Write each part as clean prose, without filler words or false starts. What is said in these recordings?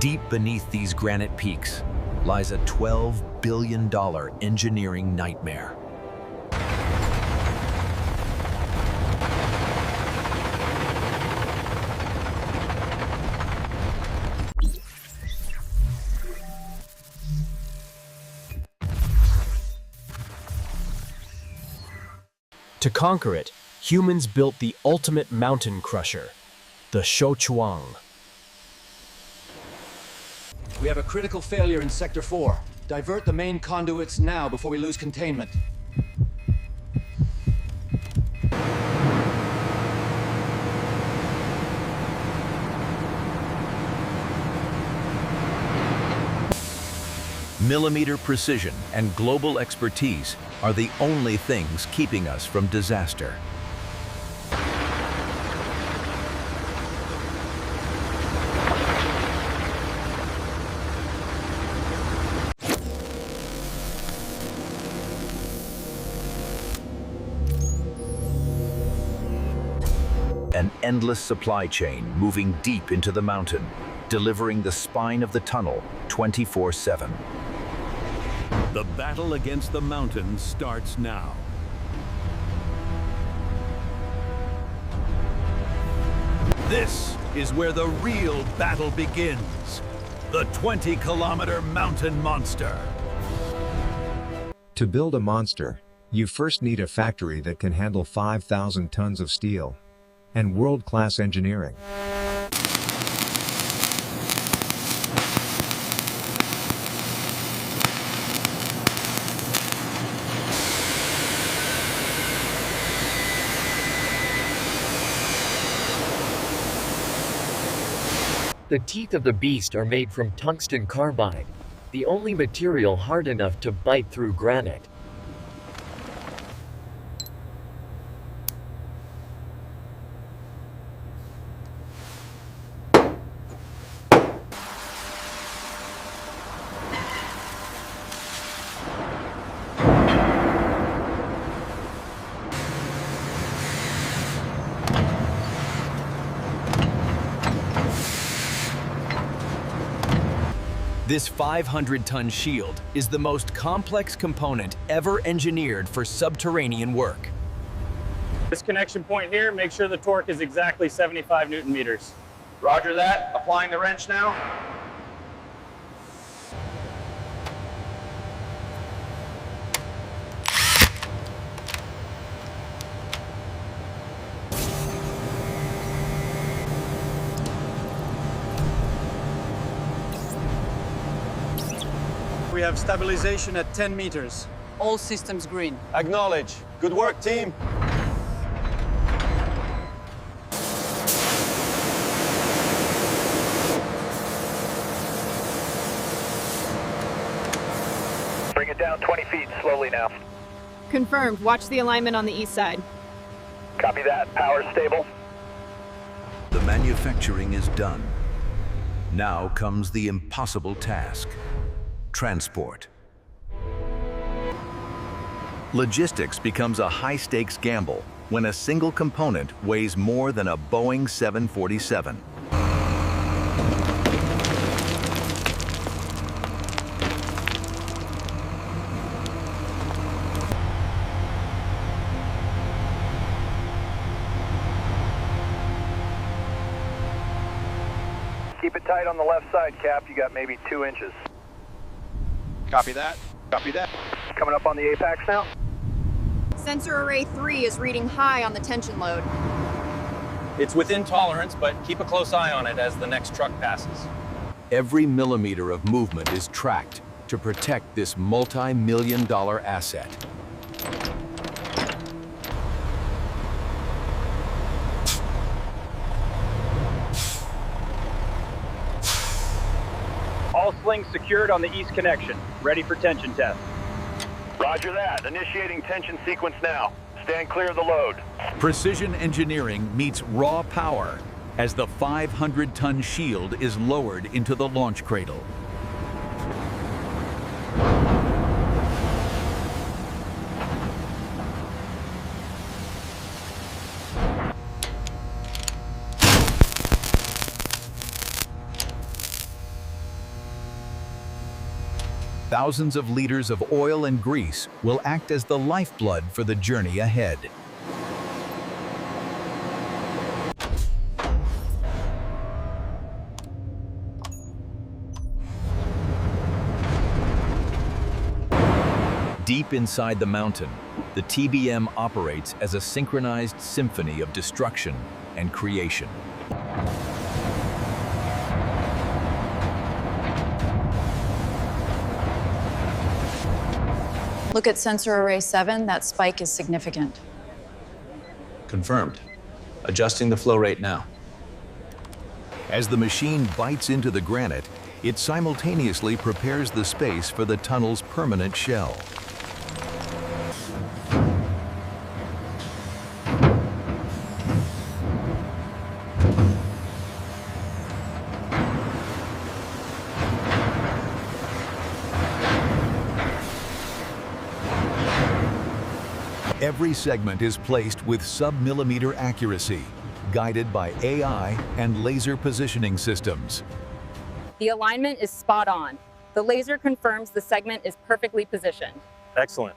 Deep beneath these granite peaks lies a $12 billion engineering nightmare. To conquer it, humans built the ultimate mountain crusher, the Shochuang. We have a critical failure in Sector 4. Divert the main conduits now before we lose containment. Millimeter precision and global expertise are the only things keeping us from disaster. An endless supply chain moving deep into the mountain, delivering the spine of the tunnel 24/7. The battle against the mountains starts now. This is where the real battle begins. The 20-kilometer mountain monster. To build a monster, you first need a factory that can handle 5,000 tons of steel and world-class engineering. The teeth of the beast are made from tungsten carbide, the only material hard enough to bite through granite. This 500-ton shield is the most complex component ever engineered for subterranean work. This connection point here, make sure the torque is exactly 75 Newton meters. Roger that. Applying the wrench now. We have stabilization at 10 meters. All systems green. Acknowledge. Good work, team. Bring it down 20 feet slowly now. Confirmed. Watch the alignment on the east side. Copy that. Power stable. The manufacturing is done. Now comes the impossible task: transport. Logistics becomes a high-stakes gamble when a single component weighs more than a Boeing 747. Keep it tight on the left side, Cap. You got maybe 2 inches. Copy that. Copy that. Coming up on the apex now. Sensor array 3 is reading high on the tension load. It's within tolerance, but keep a close eye on it as the next truck passes. Every millimeter of movement is tracked to protect this multi-million-dollar asset. All slings secured on the east connection. Ready for tension test. Roger that. Initiating tension sequence now. Stand clear of the load. Precision engineering meets raw power as the 500-ton shield is lowered into the launch cradle. Thousands of liters of oil and grease will act as the lifeblood for the journey ahead. Deep inside the mountain, the TBM operates as a synchronized symphony of destruction and creation. Look at sensor array 7, that spike is significant. Confirmed. Adjusting the flow rate now. As the machine bites into the granite, it simultaneously prepares the space for the tunnel's permanent shell. Every segment is placed with sub-millimeter accuracy, guided by AI and laser positioning systems. The alignment is spot on. The laser confirms the segment is perfectly positioned. Excellent.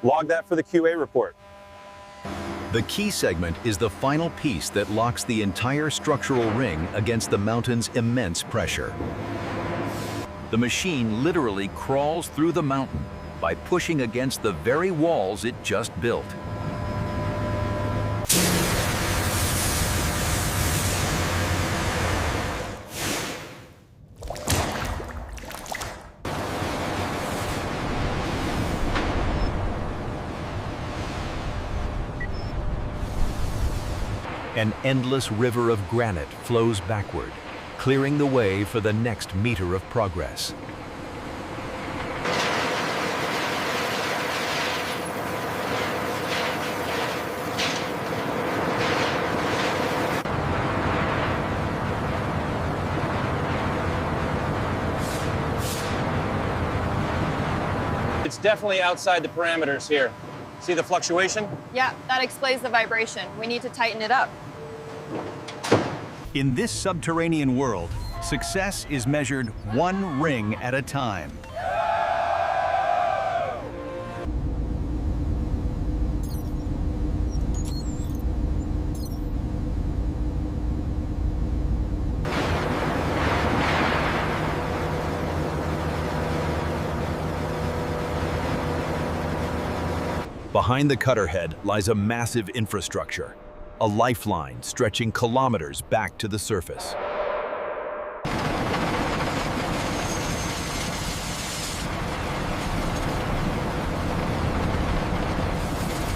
Log that for the QA report. The key segment is the final piece that locks the entire structural ring against the mountain's immense pressure. The machine literally crawls through the mountain by pushing against the very walls it just built. An endless river of granite flows backward, clearing the way for the next meter of progress. It's definitely outside the parameters here. See the fluctuation? Yeah, that explains the vibration. We need to tighten it up. In this subterranean world, success is measured one ring at a time. Behind the cutterhead lies a massive infrastructure, a lifeline stretching kilometers back to the surface.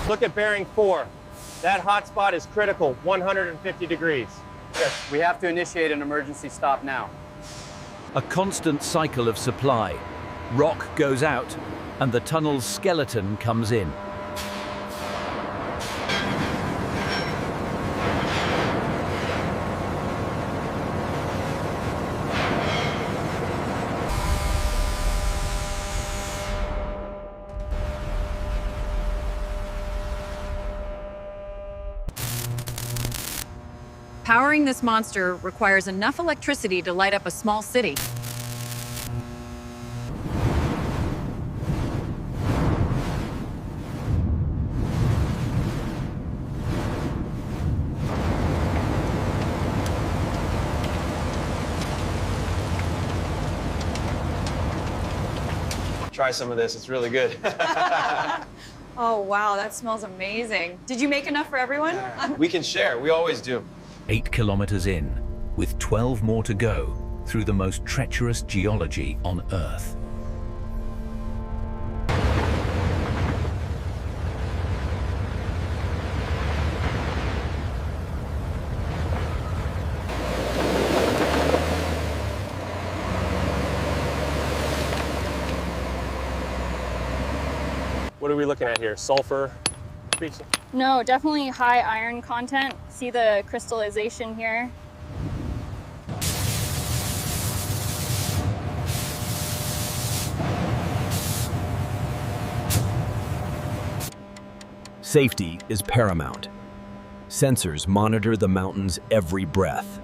Look at bearing 4. That hot spot is critical, 150 degrees. Yes, we have to initiate an emergency stop now. A constant cycle of supply. Rock goes out, and the tunnel's skeleton comes in. Powering this monster requires enough electricity to light up a small city. Try some of this, it's really good. Oh, wow, that smells amazing. Did you make enough for everyone? We can share, we always do. 8 kilometers in, with 12 more to go through the most treacherous geology on Earth. What are we looking at here? Sulfur? No, definitely high iron content. See the crystallization here? Safety is paramount. Sensors monitor the mountain's every breath.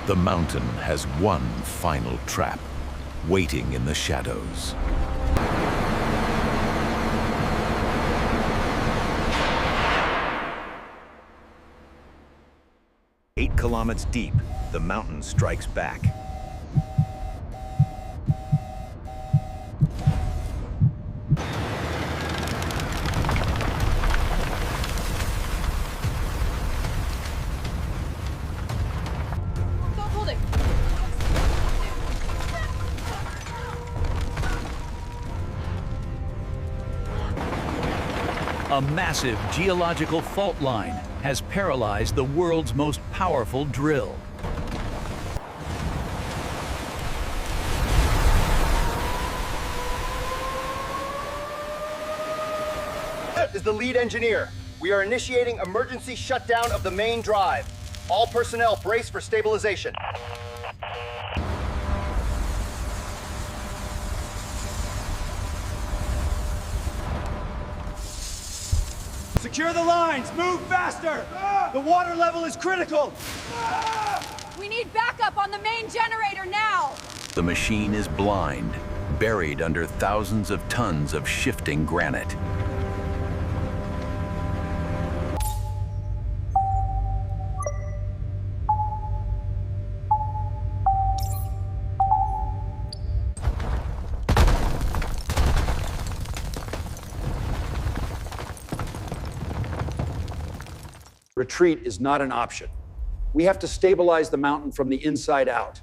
The mountain has one final trap, waiting in the shadows. Eight kilometers deep, the mountain strikes back. A massive geological fault line has paralyzed the world's most powerful drill. Is the lead engineer. We are initiating emergency shutdown of the main drive. All personnel brace for stabilization. Secure the lines! Move faster! The water level is critical! We need backup on the main generator now! The machine is blind, buried under thousands of tons of shifting granite. Retreat is not an option. We have to stabilize the mountain from the inside out.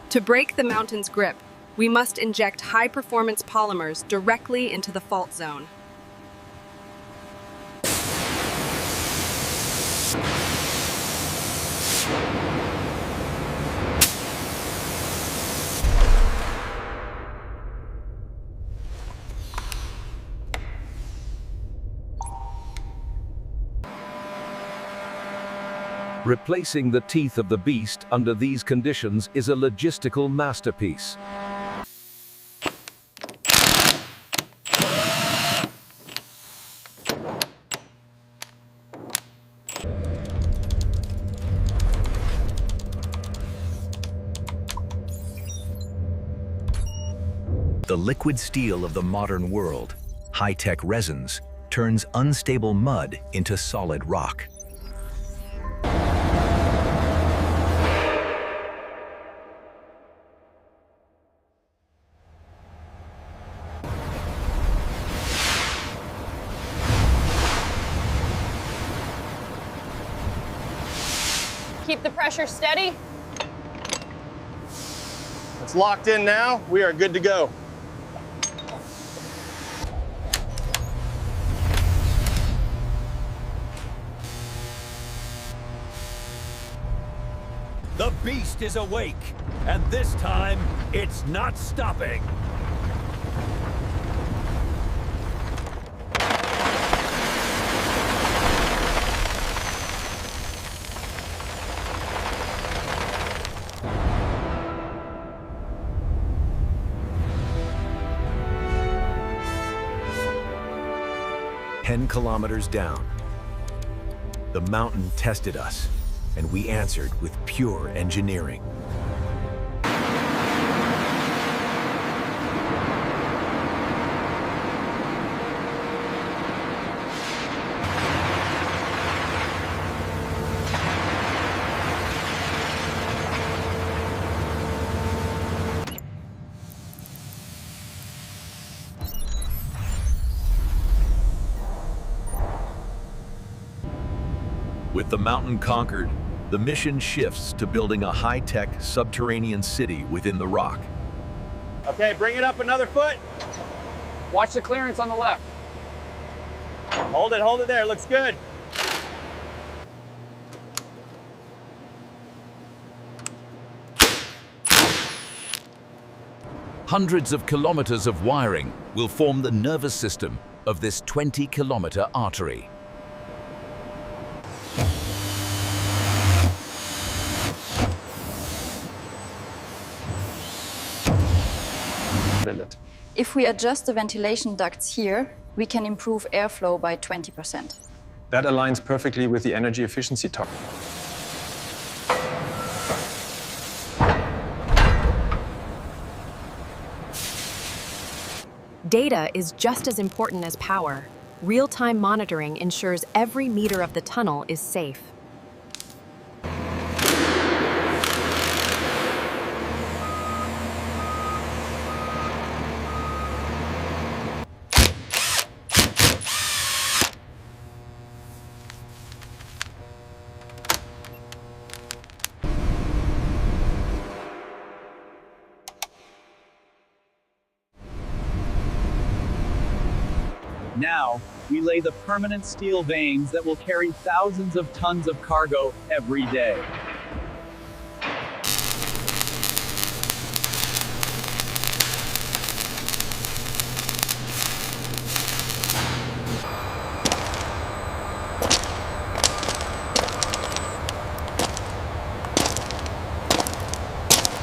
To break the mountain's grip, we must inject high-performance polymers directly into the fault zone. Replacing the teeth of the beast under these conditions is a logistical masterpiece. The liquid steel of the modern world, high-tech resins, turns unstable mud into solid rock. Keep the pressure steady. It's locked in now. We are good to go. The beast is awake, and this time, it's not stopping. "10 kilometers down. The mountain tested us, and we answered with pure engineering. With the mountain conquered, the mission shifts to building a high-tech subterranean city within the rock. Okay, bring it up another foot. Watch the clearance on the left. Hold it there, looks good. Hundreds of kilometers of wiring will form the nervous system of this 20-kilometer artery. If we adjust the ventilation ducts here, we can improve airflow by 20%. That aligns perfectly with the energy efficiency target. Data is just as important as power. Real-time monitoring ensures every meter of the tunnel is safe. Now, we lay the permanent steel vanes that will carry thousands of tons of cargo every day.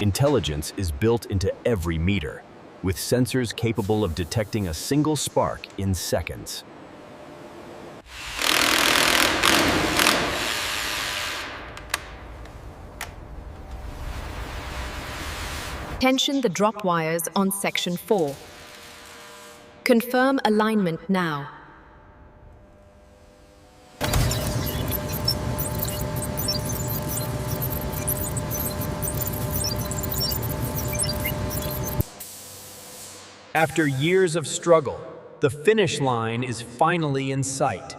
Intelligence is built into every meter, with sensors capable of detecting a single spark in seconds. Tension the drop wires on section 4. Confirm alignment now. After years of struggle, the finish line is finally in sight.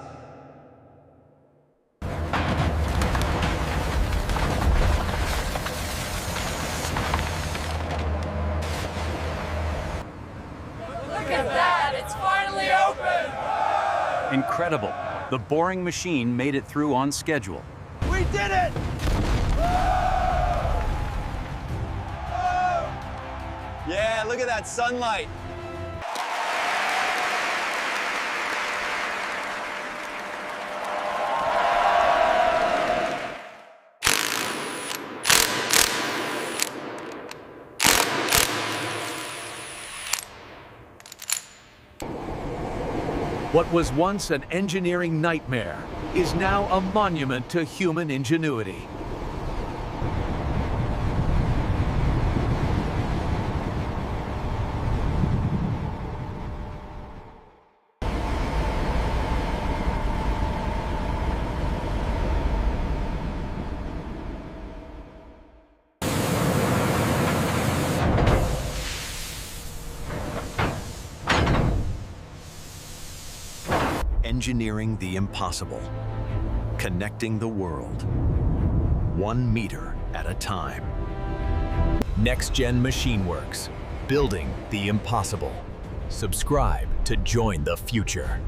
Look at that! It's finally open! Incredible! The boring machine made it through on schedule. We did it! Yeah, look at that sunlight. What was once an engineering nightmare is now a monument to human ingenuity. Engineering the impossible, connecting the world, 1 meter at a time. NextGen Machine Works, building the impossible. Subscribe to join the future.